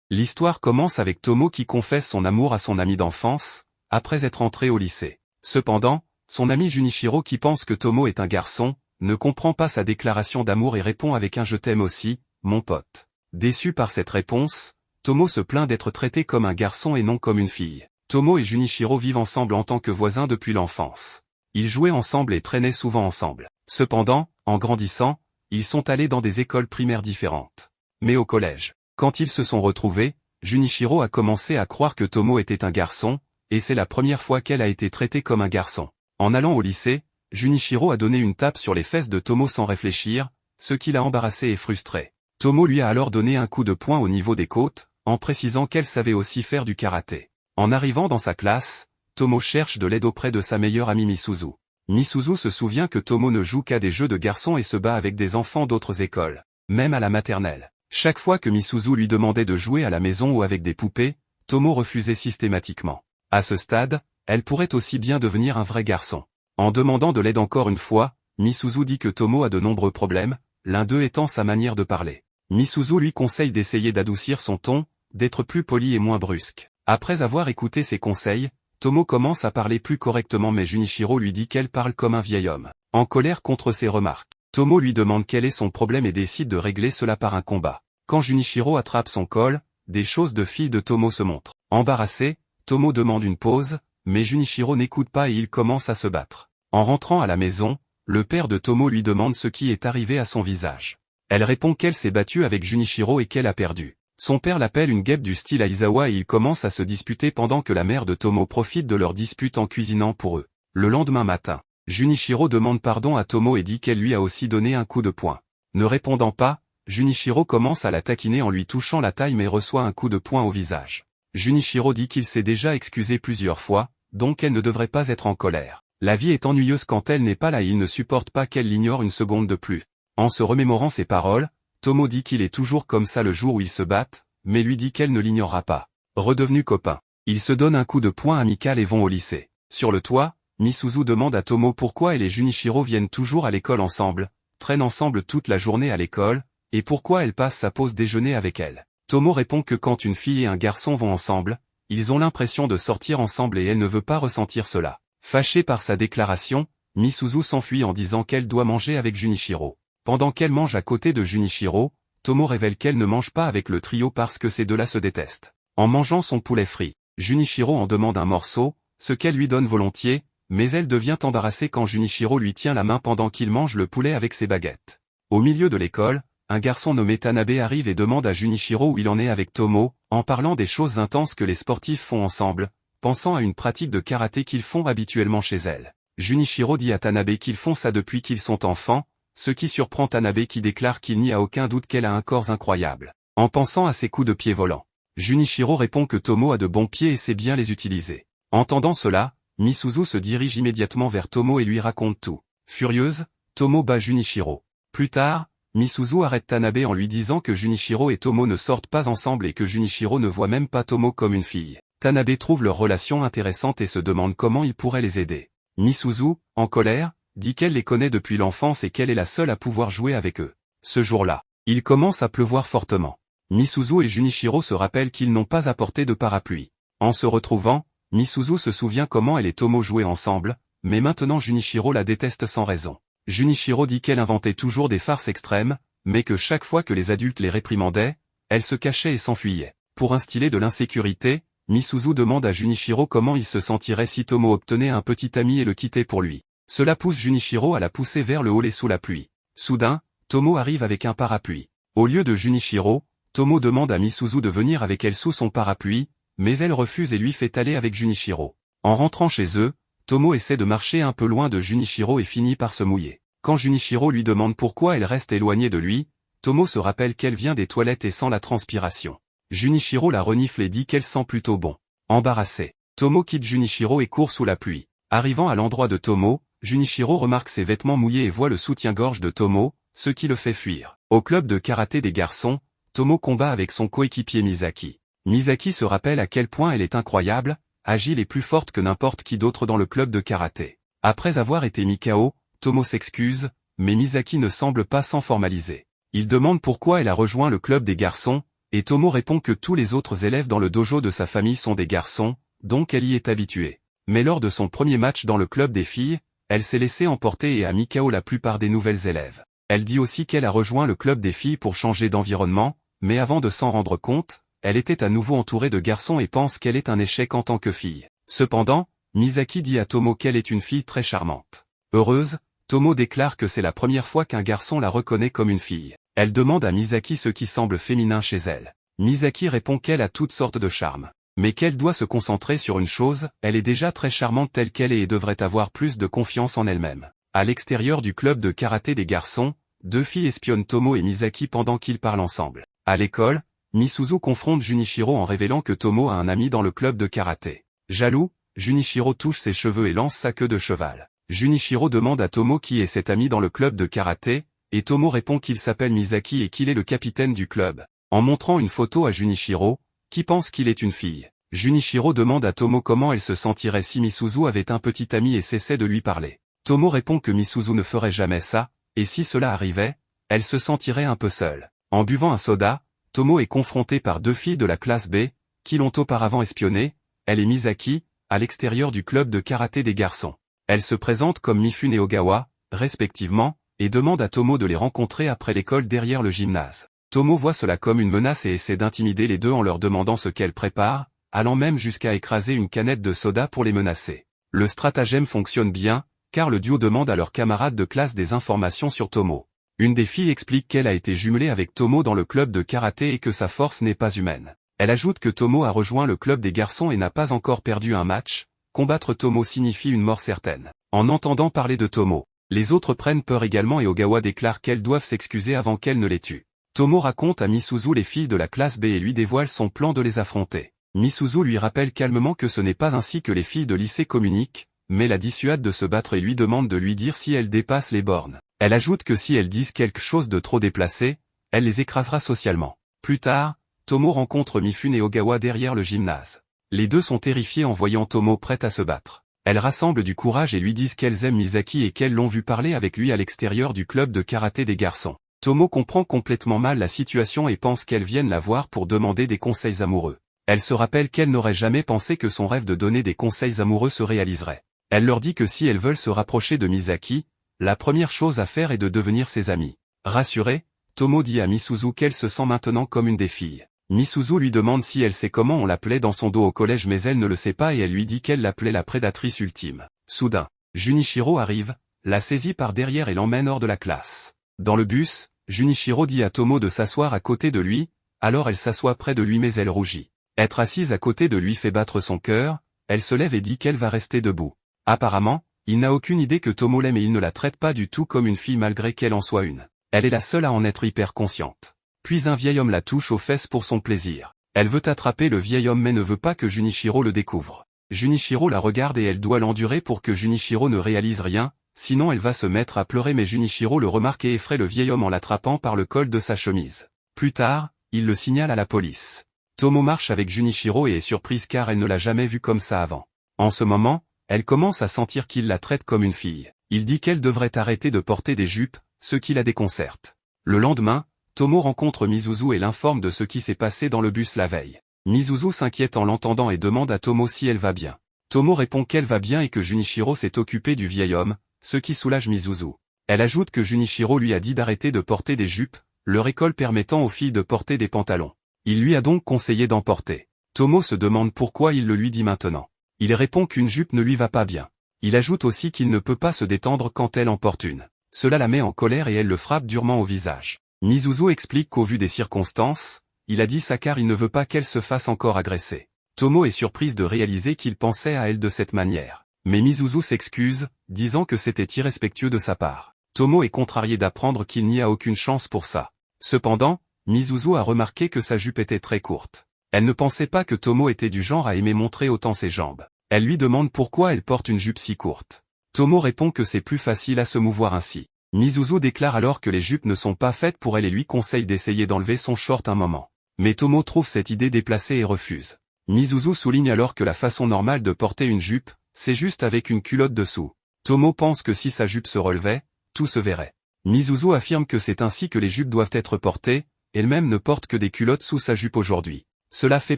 L'histoire commence avec Tomo qui confesse son amour à son ami d'enfance, après être entré au lycée. Cependant, son ami Junichiro qui pense que Tomo est un garçon, ne comprend pas sa déclaration d'amour et répond avec un « je t'aime aussi, mon pote ». Déçu par cette réponse, Tomo se plaint d'être traité comme un garçon et non comme une fille. Tomo et Junichiro vivent ensemble en tant que voisins depuis l'enfance. Ils jouaient ensemble et traînaient souvent ensemble. Cependant, en grandissant, ils sont allés dans des écoles primaires différentes. Mais au collège, quand ils se sont retrouvés, Junichiro a commencé à croire que Tomo était un garçon, et c'est la première fois qu'elle a été traitée comme un garçon. En allant au lycée, Junichiro a donné une tape sur les fesses de Tomo sans réfléchir, ce qui l'a embarrassé et frustré. Tomo lui a alors donné un coup de poing au niveau des côtes, en précisant qu'elle savait aussi faire du karaté. En arrivant dans sa classe, Tomo cherche de l'aide auprès de sa meilleure amie Misuzu. Misuzu se souvient que Tomo ne joue qu'à des jeux de garçons et se bat avec des enfants d'autres écoles, même à la maternelle. Chaque fois que Misuzu lui demandait de jouer à la maison ou avec des poupées, Tomo refusait systématiquement. À ce stade, elle pourrait aussi bien devenir un vrai garçon. En demandant de l'aide encore une fois, Misuzu dit que Tomo a de nombreux problèmes, l'un d'eux étant sa manière de parler. Misuzu lui conseille d'essayer d'adoucir son ton, d'être plus poli et moins brusque. Après avoir écouté ses conseils, Tomo commence à parler plus correctement mais Junichiro lui dit qu'elle parle comme un vieil homme. En colère contre ses remarques, Tomo lui demande quel est son problème et décide de régler cela par un combat. Quand Junichiro attrape son col, des choses de fille de Tomo se montrent. Embarrassé, Tomo demande une pause, mais Junichiro n'écoute pas et il commence à se battre. En rentrant à la maison, le père de Tomo lui demande ce qui est arrivé à son visage. Elle répond qu'elle s'est battue avec Junichiro et qu'elle a perdu. Son père l'appelle une guêpe du style Aizawa et ils commencent à se disputer pendant que la mère de Tomo profite de leur dispute en cuisinant pour eux. Le lendemain matin, Junichiro demande pardon à Tomo et dit qu'elle lui a aussi donné un coup de poing. Ne répondant pas, Junichiro commence à la taquiner en lui touchant la taille mais reçoit un coup de poing au visage. Junichiro dit qu'il s'est déjà excusé plusieurs fois, donc elle ne devrait pas être en colère. La vie est ennuyeuse quand elle n'est pas là et il ne supporte pas qu'elle l'ignore une seconde de plus. En se remémorant ses paroles, Tomo dit qu'il est toujours comme ça le jour où ils se battent, mais lui dit qu'elle ne l'ignorera pas. Redevenus copains, ils se donnent un coup de poing amical et vont au lycée. Sur le toit, Misuzu demande à Tomo pourquoi elle et Junichiro viennent toujours à l'école ensemble, traînent ensemble toute la journée à l'école, et pourquoi elle passe sa pause déjeuner avec elle. Tomo répond que quand une fille et un garçon vont ensemble, ils ont l'impression de sortir ensemble et elle ne veut pas ressentir cela. Fâchée par sa déclaration, Misuzu s'enfuit en disant qu'elle doit manger avec Junichiro. Pendant qu'elle mange à côté de Junichiro, Tomo révèle qu'elle ne mange pas avec le trio parce que ces deux-là se détestent. En mangeant son poulet frit, Junichiro en demande un morceau, ce qu'elle lui donne volontiers, mais elle devient embarrassée quand Junichiro lui tient la main pendant qu'il mange le poulet avec ses baguettes. Au milieu de l'école, un garçon nommé Tanabe arrive et demande à Junichiro où il en est avec Tomo, en parlant des choses intenses que les sportifs font ensemble, pensant à une pratique de karaté qu'ils font habituellement chez elle. Junichiro dit à Tanabe qu'ils font ça depuis qu'ils sont enfants, ce qui surprend Tanabe qui déclare qu'il n'y a aucun doute qu'elle a un corps incroyable. En pensant à ses coups de pied volants, Junichiro répond que Tomo a de bons pieds et sait bien les utiliser. Entendant cela, Misuzu se dirige immédiatement vers Tomo et lui raconte tout. Furieuse, Tomo bat Junichiro. Plus tard, Misuzu arrête Tanabe en lui disant que Junichiro et Tomo ne sortent pas ensemble et que Junichiro ne voit même pas Tomo comme une fille. Tanabe trouve leur relation intéressante et se demande comment il pourrait les aider. Misuzu, en colère, dit qu'elle les connaît depuis l'enfance et qu'elle est la seule à pouvoir jouer avec eux. Ce jour-là, il commence à pleuvoir fortement. Misuzu et Junichiro se rappellent qu'ils n'ont pas apporté de parapluie. En se retrouvant, Misuzu se souvient comment elle et Tomo jouaient ensemble, mais maintenant Junichiro la déteste sans raison. Junichiro dit qu'elle inventait toujours des farces extrêmes, mais que chaque fois que les adultes les réprimandaient, elle se cachait et s'enfuyait. Pour instiller de l'insécurité, Misuzu demande à Junichiro comment il se sentirait si Tomo obtenait un petit ami et le quittait pour lui. Cela pousse Junichiro à la pousser vers le haut et sous la pluie. Soudain, Tomo arrive avec un parapluie. Au lieu de Junichiro, Tomo demande à Misuzu de venir avec elle sous son parapluie, mais elle refuse et lui fait aller avec Junichiro. En rentrant chez eux, Tomo essaie de marcher un peu loin de Junichiro et finit par se mouiller. Quand Junichiro lui demande pourquoi elle reste éloignée de lui, Tomo se rappelle qu'elle vient des toilettes et sent la transpiration. Junichiro la renifle et dit qu'elle sent plutôt bon. Embarrassée, Tomo quitte Junichiro et court sous la pluie. Arrivant à l'endroit de Tomo, Junichiro remarque ses vêtements mouillés et voit le soutien-gorge de Tomo, ce qui le fait fuir. Au club de karaté des garçons, Tomo combat avec son coéquipier Misaki. Misaki se rappelle à quel point elle est incroyable, agile et plus forte que n'importe qui d'autre dans le club de karaté. Après avoir été mis KO, Tomo s'excuse, mais Misaki ne semble pas s'en formaliser. Il demande pourquoi elle a rejoint le club des garçons, Et Tomo répond que tous les autres élèves dans le dojo de sa famille sont des garçons, donc elle y est habituée. Mais lors de son premier match dans le club des filles, elle s'est laissée emporter et a mis KO la plupart des nouvelles élèves. Elle dit aussi qu'elle a rejoint le club des filles pour changer d'environnement, mais avant de s'en rendre compte, elle était à nouveau entourée de garçons et pense qu'elle est un échec en tant que fille. Cependant, Misaki dit à Tomo qu'elle est une fille très charmante. Heureuse, Tomo déclare que c'est la première fois qu'un garçon la reconnaît comme une fille. Elle demande à Misaki ce qui semble féminin chez elle. Misaki répond qu'elle a toutes sortes de charme. Mais qu'elle doit se concentrer sur une chose, elle est déjà très charmante telle qu'elle est et devrait avoir plus de confiance en elle-même. À l'extérieur du club de karaté des garçons, deux filles espionnent Tomo et Misaki pendant qu'ils parlent ensemble. À l'école, Misuzu confronte Junichiro en révélant que Tomo a un ami dans le club de karaté. Jaloux, Junichiro touche ses cheveux et lance sa queue de cheval. Junichiro demande à Tomo qui est cet ami dans le club de karaté, et Tomo répond qu'il s'appelle Misaki et qu'il est le capitaine du club. En montrant une photo à Junichiro, qui pense qu'il est une fille. Junichiro demande à Tomo comment elle se sentirait si Misuzu avait un petit ami et cessait de lui parler. Tomo répond que Misuzu ne ferait jamais ça, et si cela arrivait, elle se sentirait un peu seule. En buvant un soda, Tomo est confronté par deux filles de la classe B, qui l'ont auparavant espionné, elle et Misaki, à l'extérieur du club de karaté des garçons. Elles se présentent comme Mifune et Ogawa, respectivement, et demandent à Tomo de les rencontrer après l'école derrière le gymnase. Tomo voit cela comme une menace et essaie d'intimider les deux en leur demandant ce qu'elles préparent, allant même jusqu'à écraser une canette de soda pour les menacer. Le stratagème fonctionne bien, car le duo demande à leurs camarades de classe des informations sur Tomo. Une des filles explique qu'elle a été jumelée avec Tomo dans le club de karaté et que sa force n'est pas humaine. Elle ajoute que Tomo a rejoint le club des garçons et n'a pas encore perdu un match. Combattre Tomo signifie une mort certaine. En entendant parler de Tomo, les autres prennent peur également et Ogawa déclare qu'elles doivent s'excuser avant qu'elle ne les tue. Tomo raconte à Misuzu les filles de la classe B et lui dévoile son plan de les affronter. Misuzu lui rappelle calmement que ce n'est pas ainsi que les filles de lycée communiquent, mais la dissuade de se battre et lui demande de lui dire si elles dépassent les bornes. Elle ajoute que si elles disent quelque chose de trop déplacé, elle les écrasera socialement. Plus tard, Tomo rencontre Mifune et Ogawa derrière le gymnase. Les deux sont terrifiés en voyant Tomo prête à se battre. Elles rassemblent du courage et lui disent qu'elles aiment Misaki et qu'elles l'ont vu parler avec lui à l'extérieur du club de karaté des garçons. Tomo comprend complètement mal la situation et pense qu'elles viennent la voir pour demander des conseils amoureux. Elle se rappelle qu'elle n'aurait jamais pensé que son rêve de donner des conseils amoureux se réaliserait. Elle leur dit que si elles veulent se rapprocher de Misaki, la première chose à faire est de devenir ses amies. Rassurée, Tomo dit à Misuzu qu'elle se sent maintenant comme une des filles. Misuzu lui demande si elle sait comment on l'appelait dans son dos au collège mais elle ne le sait pas et elle lui dit qu'elle l'appelait la prédatrice ultime. Soudain, Junichiro arrive, la saisit par derrière et l'emmène hors de la classe. Dans le bus, Junichiro dit à Tomo de s'asseoir à côté de lui, alors elle s'assoit près de lui mais elle rougit. Être assise à côté de lui fait battre son cœur, elle se lève et dit qu'elle va rester debout. Apparemment, il n'a aucune idée que Tomo l'aime et il ne la traite pas du tout comme une fille malgré qu'elle en soit une. Elle est la seule à en être hyper consciente. Puis un vieil homme la touche aux fesses pour son plaisir. Elle veut attraper le vieil homme mais ne veut pas que Junichiro le découvre. Junichiro la regarde et elle doit l'endurer pour que Junichiro ne réalise rien, sinon elle va se mettre à pleurer mais Junichiro le remarque et effraie le vieil homme en l'attrapant par le col de sa chemise. Plus tard, il le signale à la police. Tomo marche avec Junichiro et est surprise car elle ne l'a jamais vu comme ça avant. En ce moment, elle commence à sentir qu'il la traite comme une fille. Il dit qu'elle devrait arrêter de porter des jupes, ce qui la déconcerte. Le lendemain, Tomo rencontre Misuzu et l'informe de ce qui s'est passé dans le bus la veille. Misuzu s'inquiète en l'entendant et demande à Tomo si elle va bien. Tomo répond qu'elle va bien et que Junichiro s'est occupé du vieil homme, ce qui soulage Misuzu. Elle ajoute que Junichiro lui a dit d'arrêter de porter des jupes, leur école permettant aux filles de porter des pantalons. Il lui a donc conseillé d'en porter. Tomo se demande pourquoi il le lui dit maintenant. Il répond qu'une jupe ne lui va pas bien. Il ajoute aussi qu'il ne peut pas se détendre quand elle en porte une. Cela la met en colère et elle le frappe durement au visage. Misuzu explique qu'au vu des circonstances, il a dit ça car il ne veut pas qu'elle se fasse encore agresser. Tomo est surprise de réaliser qu'il pensait à elle de cette manière. Mais Misuzu s'excuse, disant que c'était irrespectueux de sa part. Tomo est contrarié d'apprendre qu'il n'y a aucune chance pour ça. Cependant, Misuzu a remarqué que sa jupe était très courte. Elle ne pensait pas que Tomo était du genre à aimer montrer autant ses jambes. Elle lui demande pourquoi elle porte une jupe si courte. Tomo répond que c'est plus facile à se mouvoir ainsi. Misuzu déclare alors que les jupes ne sont pas faites pour elle et lui conseille d'essayer d'enlever son short un moment. Mais Tomo trouve cette idée déplacée et refuse. Misuzu souligne alors que la façon normale de porter une jupe, c'est juste avec une culotte dessous. Tomo pense que si sa jupe se relevait, tout se verrait. Misuzu affirme que c'est ainsi que les jupes doivent être portées, elle-même ne porte que des culottes sous sa jupe aujourd'hui. Cela fait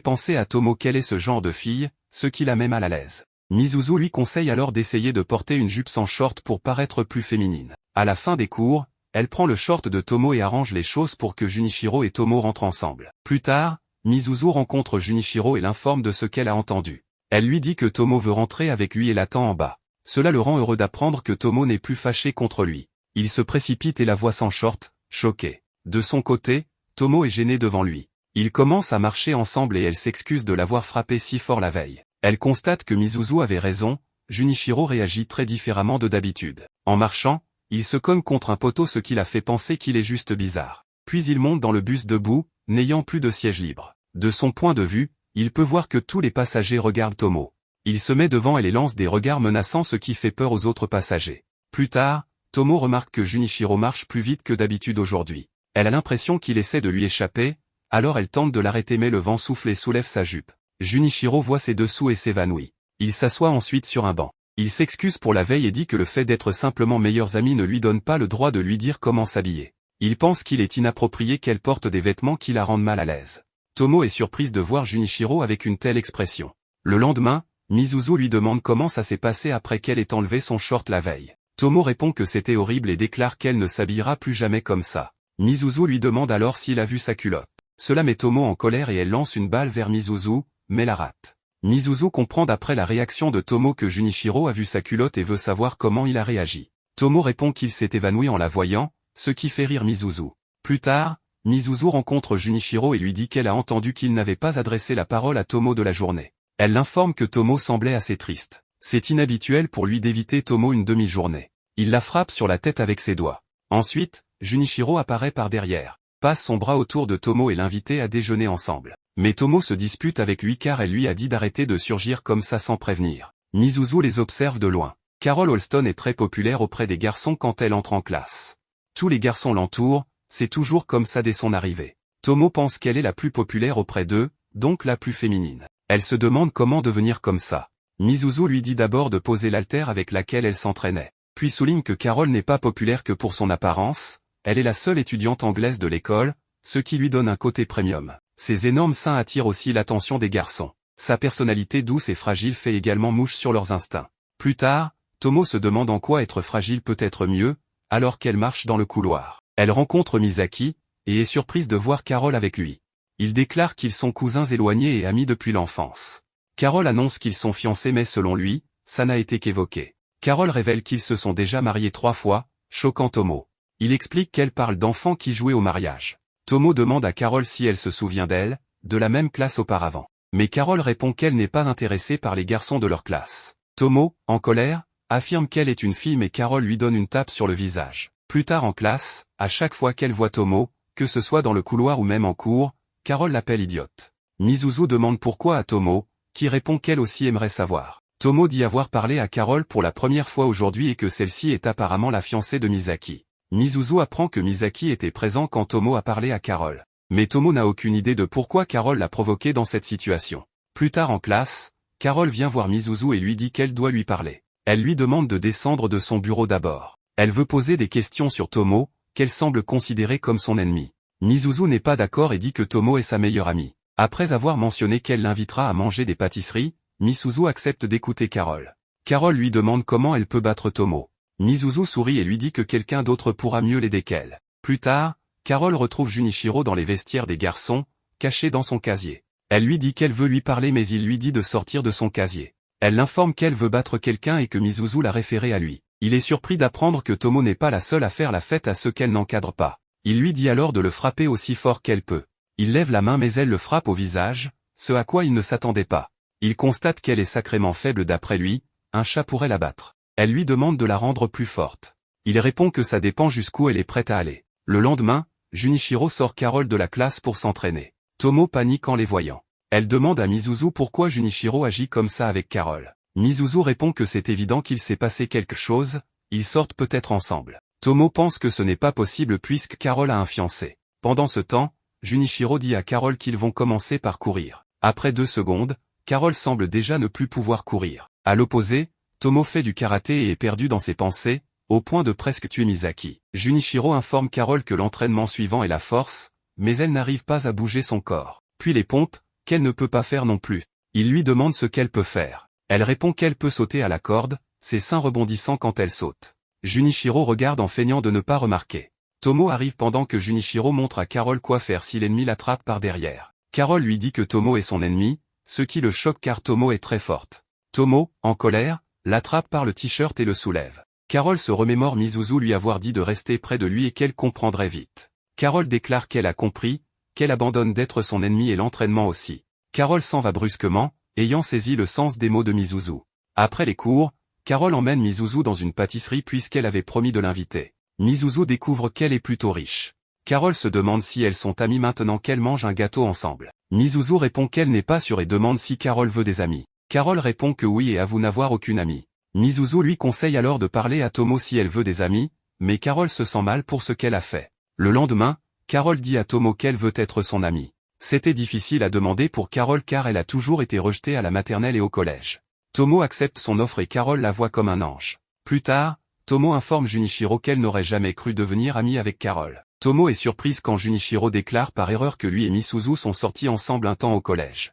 penser à Tomo qu'elle est ce genre de fille, ce qui la met mal à l'aise. Mizuzu lui conseille alors d'essayer de porter une jupe sans short pour paraître plus féminine. À la fin des cours, elle prend le short de Tomo et arrange les choses pour que Junichiro et Tomo rentrent ensemble. Plus tard, Mizuzu rencontre Junichiro et l'informe de ce qu'elle a entendu. Elle lui dit que Tomo veut rentrer avec lui et l'attend en bas. Cela le rend heureux d'apprendre que Tomo n'est plus fâché contre lui. Il se précipite et la voit sans short, choqué. De son côté, Tomo est gêné devant lui. Ils commencent à marcher ensemble et elle s'excuse de l'avoir frappé si fort la veille. Elle constate que Mizuzu avait raison, Junichiro réagit très différemment de d'habitude. En marchant, il se cogne contre un poteau ce qui la fait penser qu'il est juste bizarre. Puis il monte dans le bus debout, n'ayant plus de siège libre. De son point de vue, il peut voir que tous les passagers regardent Tomo. Il se met devant elle et lance des regards menaçants ce qui fait peur aux autres passagers. Plus tard, Tomo remarque que Junichiro marche plus vite que d'habitude aujourd'hui. Elle a l'impression qu'il essaie de lui échapper, alors elle tente de l'arrêter mais le vent souffle et soulève sa jupe. Junichiro voit ses dessous et s'évanouit. Il s'assoit ensuite sur un banc. Il s'excuse pour la veille et dit que le fait d'être simplement meilleurs amis ne lui donne pas le droit de lui dire comment s'habiller. Il pense qu'il est inapproprié qu'elle porte des vêtements qui la rendent mal à l'aise. Tomo est surprise de voir Junichiro avec une telle expression. Le lendemain, Mizuzu lui demande comment ça s'est passé après qu'elle ait enlevé son short la veille. Tomo répond que c'était horrible et déclare qu'elle ne s'habillera plus jamais comme ça. Mizuzu lui demande alors s'il a vu sa culotte. Cela met Tomo en colère et elle lance une balle vers Mizuzu, mais la rate. Mizuzu comprend d'après la réaction de Tomo que Junichiro a vu sa culotte et veut savoir comment il a réagi. Tomo répond qu'il s'est évanoui en la voyant, ce qui fait rire Mizuzu. Plus tard, Mizuzu rencontre Junichiro et lui dit qu'elle a entendu qu'il n'avait pas adressé la parole à Tomo de la journée. Elle l'informe que Tomo semblait assez triste. C'est inhabituel pour lui d'éviter Tomo une demi-journée. Il la frappe sur la tête avec ses doigts. Ensuite, Junichiro apparaît par derrière, passe son bras autour de Tomo et l'invite à déjeuner ensemble. Mais Tomo se dispute avec lui car elle lui a dit d'arrêter de surgir comme ça sans prévenir. Mizuzu les observe de loin. Carol Holston est très populaire auprès des garçons quand elle entre en classe. Tous les garçons l'entourent, c'est toujours comme ça dès son arrivée. Tomo pense qu'elle est la plus populaire auprès d'eux, donc la plus féminine. Elle se demande comment devenir comme ça. Mizuzu lui dit d'abord de poser l'haltère avec laquelle elle s'entraînait. Puis souligne que Carol n'est pas populaire que pour son apparence, elle est la seule étudiante anglaise de l'école, ce qui lui donne un côté premium. Ses énormes seins attirent aussi l'attention des garçons. Sa personnalité douce et fragile fait également mouche sur leurs instincts. Plus tard, Tomo se demande en quoi être fragile peut être mieux, alors qu'elle marche dans le couloir. Elle rencontre Misaki, et est surprise de voir Carol avec lui. Ils déclarent qu'ils sont cousins éloignés et amis depuis l'enfance. Carol annonce qu'ils sont fiancés mais selon lui, ça n'a été qu'évoqué. Carol révèle qu'ils se sont déjà mariés 3 fois, choquant Tomo. Il explique qu'elle parle d'enfants qui jouaient au mariage. Tomo demande à Carol si elle se souvient d'elle, de la même classe auparavant. Mais Carol répond qu'elle n'est pas intéressée par les garçons de leur classe. Tomo, en colère, affirme qu'elle est une fille mais Carol lui donne une tape sur le visage. Plus tard en classe, à chaque fois qu'elle voit Tomo, que ce soit dans le couloir ou même en cours, Carol l'appelle idiote. Mizuzu demande pourquoi à Tomo, qui répond qu'elle aussi aimerait savoir. Tomo dit avoir parlé à Carol pour la première fois aujourd'hui et que celle-ci est apparemment la fiancée de Misaki. Mizuzu apprend que Misaki était présent quand Tomo a parlé à Carol. Mais Tomo n'a aucune idée de pourquoi Carol l'a provoqué dans cette situation. Plus tard en classe, Carol vient voir Mizuzu et lui dit qu'elle doit lui parler. Elle lui demande de descendre de son bureau d'abord. Elle veut poser des questions sur Tomo, qu'elle semble considérer comme son ennemi. Mizuzu n'est pas d'accord et dit que Tomo est sa meilleure amie. Après avoir mentionné qu'elle l'invitera à manger des pâtisseries, Mizuzu accepte d'écouter Carol. Carol lui demande comment elle peut battre Tomo. Mizuzu sourit et lui dit que quelqu'un d'autre pourra mieux l'aider qu'elle. Plus tard, Carol retrouve Junichiro dans les vestiaires des garçons, caché dans son casier. Elle lui dit qu'elle veut lui parler mais il lui dit de sortir de son casier. Elle l'informe qu'elle veut battre quelqu'un et que Mizuzu l'a référé à lui. Il est surpris d'apprendre que Tomo n'est pas la seule à faire la fête à ceux qu'elle n'encadre pas. Il lui dit alors de le frapper aussi fort qu'elle peut. Il lève la main mais elle le frappe au visage, ce à quoi il ne s'attendait pas. Il constate qu'elle est sacrément faible d'après lui, un chat pourrait la battre. Elle lui demande de la rendre plus forte. Il répond que ça dépend jusqu'où elle est prête à aller. Le lendemain, Junichiro sort Carol de la classe pour s'entraîner. Tomo panique en les voyant. Elle demande à Mizuzu pourquoi Junichiro agit comme ça avec Carol. Mizuzu répond que c'est évident qu'il s'est passé quelque chose, ils sortent peut-être ensemble. Tomo pense que ce n'est pas possible puisque Carol a un fiancé. Pendant ce temps, Junichiro dit à Carol qu'ils vont commencer par courir. Après 2 secondes, Carol semble déjà ne plus pouvoir courir. À l'opposé, Tomo fait du karaté et est perdu dans ses pensées, au point de presque tuer Misaki. Junichiro informe Carol que l'entraînement suivant est la force, mais elle n'arrive pas à bouger son corps. Puis les pompes, qu'elle ne peut pas faire non plus. Il lui demande ce qu'elle peut faire. Elle répond qu'elle peut sauter à la corde, ses seins rebondissant quand elle saute. Junichiro regarde en feignant de ne pas remarquer. Tomo arrive pendant que Junichiro montre à Carole quoi faire si l'ennemi l'attrape par derrière. Carole lui dit que Tomo est son ennemi, ce qui le choque car Tomo est très forte. Tomo, en colère, l'attrape par le t-shirt et le soulève. Carole se remémore Misuzu lui avoir dit de rester près de lui et qu'elle comprendrait vite. Carole déclare qu'elle a compris, qu'elle abandonne d'être son ennemi et l'entraînement aussi. Carole s'en va brusquement, ayant saisi le sens des mots de Misuzu. Après les cours, Carole emmène Misuzu dans une pâtisserie puisqu'elle avait promis de l'inviter. Misuzu découvre qu'elle est plutôt riche. Carole se demande si elles sont amies maintenant qu'elles mangent un gâteau ensemble. Misuzu répond qu'elle n'est pas sûre et demande si Carole veut des amis. Carole répond que oui et avoue n'avoir aucune amie. Misuzu lui conseille alors de parler à Tomo si elle veut des amis, mais Carole se sent mal pour ce qu'elle a fait. Le lendemain, Carole dit à Tomo qu'elle veut être son amie. C'était difficile à demander pour Carole car elle a toujours été rejetée à la maternelle et au collège. Tomo accepte son offre et Carole la voit comme un ange. Plus tard, Tomo informe Junichiro qu'elle n'aurait jamais cru devenir amie avec Carole. Tomo est surprise quand Junichiro déclare par erreur que lui et Misuzu sont sortis ensemble un temps au collège.